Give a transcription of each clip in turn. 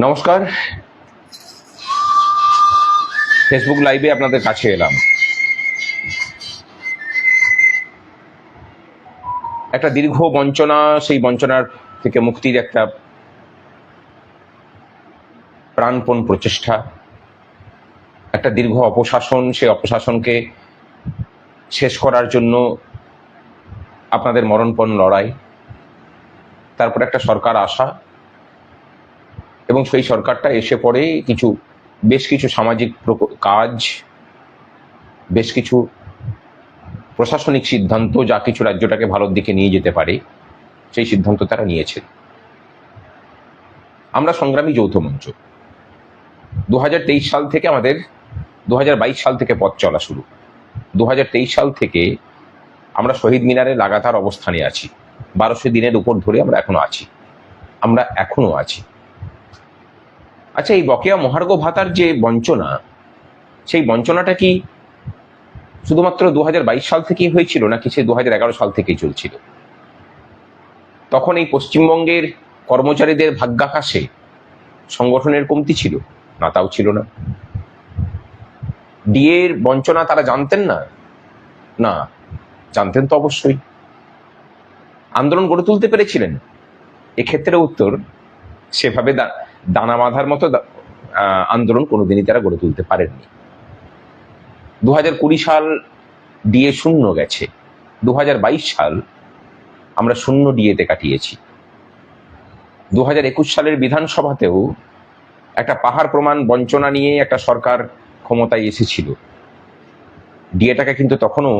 নমস্কার, ফেসবুক লাইভে আপনাদের কাছে এলাম। একটা দীর্ঘ বঞ্চনা, সেই বঞ্চনার থেকে মুক্তির একটা প্রাণপণ প্রচেষ্টা, একটা দীর্ঘ অপশাসন, সেই অপশাসনকে শেষ করার জন্য আপনাদের মরণপণ লড়াই, তারপর একটা সরকার আসা, এবং সেই সরকারটা এসে পড়ে বেশ কিছু সামাজিক কাজ, বেশ কিছু প্রশাসনিক সিদ্ধান্ত, যা কিছু রাজ্যটাকে ভালোর দিকে নিয়ে যেতে পারে, সেই সিদ্ধান্ত তারা নিয়েছে। আমরা সংগ্রামী যৌথ মঞ্চ 2023 সাল থেকে আমাদের 2022 সাল থেকে পথ চলা শুরু। 2023 সাল থেকে আমরা শহীদ মিনারে লাগাতার অবস্থানে আছি। 1200 দিনের উপর ধরে আমরা এখনো আছি। আচ্ছা, এই বকেয়া মহার্ঘ ভাতার যে বঞ্চনা, সেই বঞ্চনাটা কি শুধুমাত্র 2022 সাল থেকেই হয়েছিল, নাকি সে 2011 সাল থেকেই চলছিল? তখন এই পশ্চিমবঙ্গের কর্মচারীদের ভাগ্যাকাশে সংগঠনের কমতি ছিল না? তাও ছিল না। ডিএর বঞ্চনা তারা জানতেন না? না, জানতেন তো অবশ্যই। আন্দোলন গড়ে তুলতে পেরেছিলেন? এক্ষেত্রে উত্তর, সেভাবে দানা বাঁধার মতো আন্দোলন কোনোদিনই তারা গড়ে তুলতে পারেননি। 2020 সাল ডিএ শূন্য গেছে, 2022 সাল আমরা শূন্য ডিএতে কাটিয়েছি। 2021 সালের বিধানসভাতেও একটা পাহাড় প্রমাণ বঞ্চনা নিয়ে একটা সরকার ক্ষমতায় এসেছিল। ডিএটাকে কিন্তু তখনও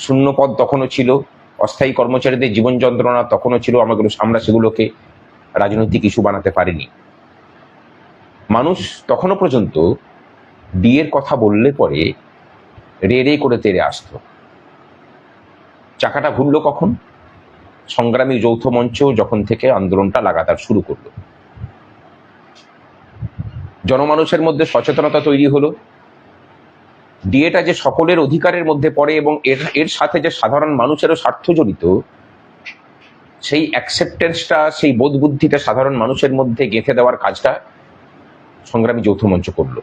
শূন্য পদ তখনও ছিল, অস্থায়ী কর্মচারীদের জীবন যন্ত্রণা তখনও ছিল। আমরা সেগুলোকে রাজনৈতিক ইস্যু বানাতে পারিনি। মানুষ তখনও পর্যন্ত ডিএর কথা বললে পরে রে রে করে তেড়ে আসতো। চাকাটা ঘুরল কখন? সংগ্রামী যৌথ মঞ্চ যখন থেকে আন্দোলনটা লাগাতার শুরু করলো, জনমানুষের মধ্যে সচেতনতা তৈরি হলো। ডিএটা যে সকলের অধিকারের মধ্যে পড়ে এবং এর সাথে যে সাধারণ মানুষেরও স্বার্থ জড়িত, সেই অ্যাকসেপ্টেন্সটা, সেই বোধ বুদ্ধিটা সাধারণ মানুষের মধ্যে গেঁথে দেওয়ার কাজটা সংগ্রামী যৌথ মঞ্চ করলো।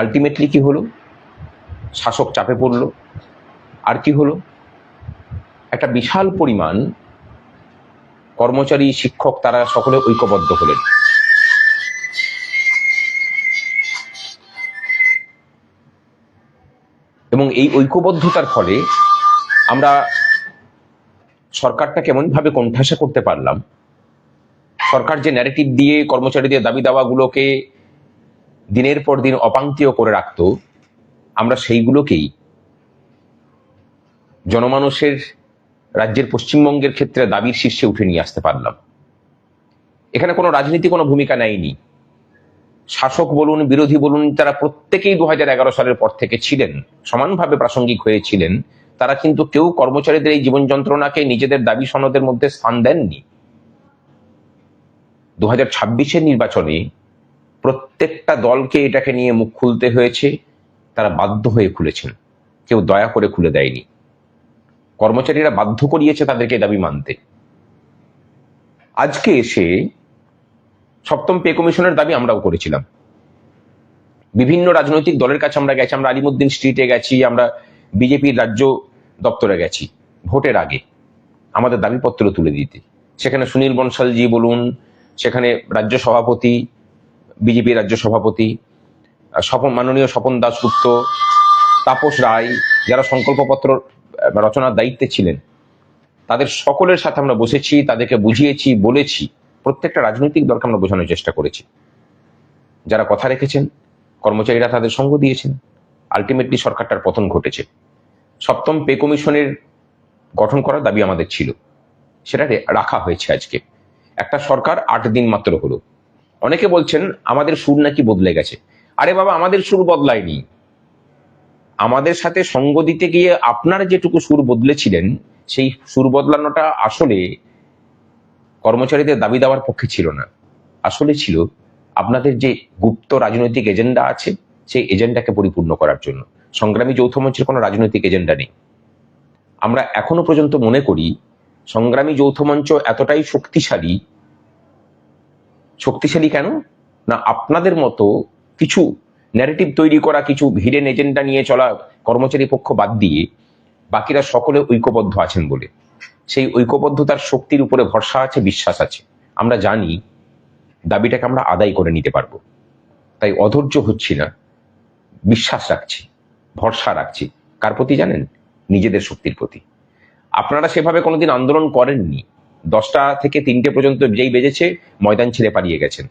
আলটিমেটলি কি হলো? শাসক চাপে পড়লো। আর কি হলো? একটা বিশাল পরিমাণ কর্মচারী, শিক্ষক, তারা সকলে ঐক্যবদ্ধ হলেন। এবং এই ঐক্যবদ্ধতার ফলে আমরা সরকারটা কেমনভাবে কোণঠাসা করতে পারলাম। সরকার যে ন্যারেটিভ দিয়ে কর্মচারীদের দাবি দাওয়াগুলোকে দিনের পর দিন অপাঙ্ক্তীয় করে রাখত, আমরা সেইগুলোকেই জনমানুষের, রাজ্যের পশ্চিমবঙ্গের ক্ষেত্রে দাবির শীর্ষে উঠে নিয়ে আসতে পারলাম। এখানে কোনো রাজনীতি কোনো ভূমিকা নেয়নি। শাসক বলুন, বিরোধী বলুন, তারা প্রত্যেকেই 2011 সালের পর থেকে ছিলেন, সমানভাবে প্রাসঙ্গিক হয়েছিলেন। তারা কিন্তু কেউ কর্মচারীদের এই জীবন যন্ত্রণাকে নিজেদের দাবি সনদের মধ্যে স্থান দেননি। 2026-এর নির্বাচনে প্রত্যেকটা দলকে এটাকে নিয়ে মুখ খুলতে হয়েছে। তারা বাধ্য হয়ে খুলেছেন, কেউ দয়া করে খুলে দেয়নি। কর্মচারীরা বাধ্য করিয়েছে তাদেরকে দাবি মানতে। আজকে এসে সপ্তম পে কমিশনের দাবি আমরাও করেছিলাম। বিভিন্ন রাজনৈতিক দলের কাছে আমরা গেছি, আমরা আলিমুদ্দিন স্ট্রিটে গেছি, আমরা বিজেপির রাজ্য দপ্তরে গেছি ভোটের আগে আমাদের দাবিপত্র তুলে দিতে। সেখানে সুনীল বনশালজি বলুন, সেখানে রাজ্য সভাপতি, বিজেপি রাজ্য সভাপতি মাননীয় স্বপন দাশগুপ্ত, তাপস রায়, যারা সংকল্পপত্র রচনার দায়িত্বে ছিলেন, তাদের সকলের সাথে আমরা বসেছি, তাদেরকে বুঝিয়েছি, বলেছি। প্রত্যেকটা রাজনৈতিক দলকে আমরা বোঝানোর চেষ্টা করেছি। যারা কথা রেখেছেন, কর্মচারীরা তাদের সঙ্গ দিয়েছেন। আলটিমেটলি সরকারটার পতন ঘটেছে। সপ্তম পে কমিশনের গঠন করার দাবি আমাদের ছিল, সেটা রাখা হয়েছে। আজকে একটা সরকার 8 দিন মাত্র হলো। অনেকে বলছেন আমাদের সুর নাকি বদলে গেছে। আরে বাবা, আমাদের সুর বদলায়নি। আমাদের সাথে সঙ্গ দিতে গিয়ে আপনারা যেটুকু সুর বদলেছিলেন, সেই সুর বদলানোটা আসলে কর্মচারীদের দাবি দেওয়ার পক্ষে ছিল না। আসলে ছিল আপনাদের যে গুপ্ত রাজনৈতিক এজেন্ডা আছে, সেই এজেন্ডাকে পরিপূর্ণ করার জন্য। সংগ্রামী যৌথ মঞ্চের কোনো রাজনৈতিক এজেন্ডা নেই। আমরা এখনো পর্যন্ত মনে করি সংগ্রামী যৌথ মঞ্চ এতটাই শক্তিশালী কেন না, আপনাদের মতো কিছু ন্যারেটিভ তৈরি করা, কিছু হিডেন এজেন্ডা নিয়ে চলা কর্মচারী পক্ষ বাদ দিয়ে বাকিরা সকলে ঐক্যবদ্ধ আছেন বলে। সেই ঐক্যবদ্ধতার শক্তির উপরে ভরসা আছে, বিশ্বাস আছে। আমরা জানি দাবিটাকে আমরা আদায় করে নিতে পারবো, তাই অধৈর্য হচ্ছি না, বিশ্বাস রাখছি, ভরসা রাখছি। কার প্রতি জানেন? নিজেদের শক্তির প্রতি। আপনারা সেভাবে কোনোদিন আন্দোলন করেননি। 10টা থেকে 3টে পর্যন্ত যেই বেজেছে ময়দান ছেড়ে পালিয়ে গেছেন।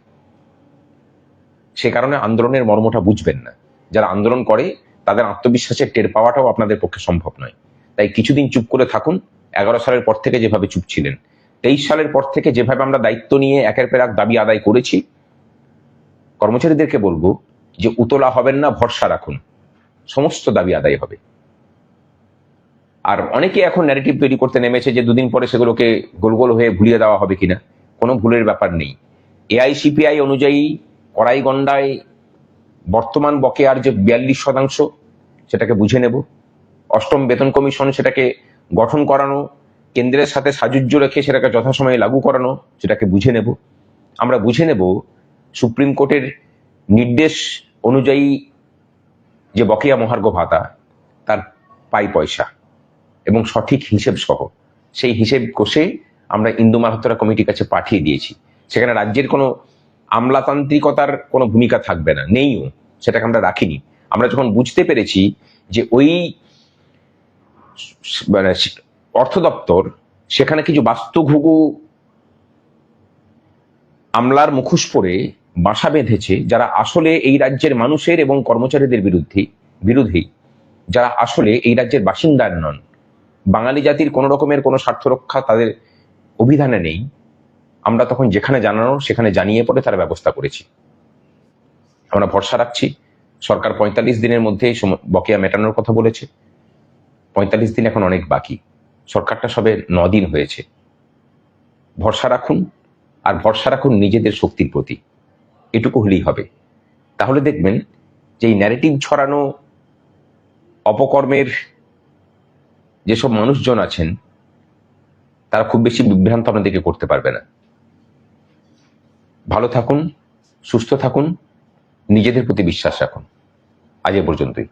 সে কারণে আন্দোলনের মর্মটা বুঝবেন না। যারা আন্দোলন করে তাদের আত্মবিশ্বাসের টের পাওয়াটাও আপনাদের পক্ষে সম্ভব নয়। তাই কিছুদিন চুপ করে থাকুন। 11 সালের পর থেকে যেভাবে চুপ ছিলেন, 23 সালের পর থেকে যেভাবে আমরা দায়িত্ব নিয়ে একের পর এক দাবি আদায় করেছি, কর্মচারীদেরকে বলবো যে উতলা হবেন না, ভরসা রাখুন, সমস্ত দাবি আদায় হবে। আর অনেকে এখন ন্যারেটিভ তৈরি করতে নেমেছে যে দুদিন পরে সেগুলোকে গোল গোল হয়ে ভুলিয়ে দেওয়া হবে কিনা। কোনো ভুলের ব্যাপার নেই। এআইসিপিআই অনুযায়ী কড়াইগন্ডায় বর্তমান বকেয়ার যে 42% সেটাকে বুঝে নেব। 8ম বেতন কমিশন সেটাকে গঠন করানো, কেন্দ্রের সাথে সাযুজ্য রেখে সেটাকে যথাসময়ে লাগু করানো, সেটাকে বুঝে নেব। আমরা বুঝে নেব সুপ্রিম কোর্টের নির্দেশ অনুযায়ী যে বকেয়া মহার্ঘ ভাতা, তার পাই পয়সা এবং সঠিক হিসেব সহ সেই হিসেব কষে আমরা ইন্দু মালহোত্রা কমিটির কাছে পাঠিয়ে দিয়েছি। সেখানে রাজ্যের কোনো আমলাতান্ত্রিকতার কোনো ভূমিকা থাকবে না, নেইও, সেটাকে আমরা রাখিনি। আমরা যখন বুঝতে পেরেছি যে ওই মানে অর্থ দপ্তর সেখানে কিছু বাস্তুঘুঘু আমলার মুখোশ পরে বাসা বেঁধেছে, যারা আসলে এই রাজ্যের মানুষের এবং কর্মচারীদের বিরোধী, যারা আসলে এই রাজ্যের বাসিন্দা নন, বাঙালি জাতির কোনো রকমের কোনো স্বার্থ রক্ষা তাদের অভিধানে নেই, আমরা তখন যেখানে জানানো সেখানে জানিয়ে পড়ে তার ব্যবস্থা করেছি। আমরা ভরসা রাখছি সরকার 45 দিনের মধ্যে বকেয়া মেটানোর কথা বলেছে। 45 দিন এখন অনেক বাকি, সরকারটা সবে 9 দিন হয়েছে। ভরসা রাখুন, আর ভরসা রাখুন নিজেদের শক্তির প্রতি। এটুকু হলেই হবে। তাহলে দেখবেন যে এই ন্যারেটিভ ছড়ানো অপকর্মের যেসব মানুষজন আছেন তারা খুব বেশি বিভ্রান্ত আপনাদেরকে করতে পারবে না। ভালো থাকুন, সুস্থ থাকুন, নিজেদের প্রতি বিশ্বাস রাখুন। আজ এ পর্যন্তই।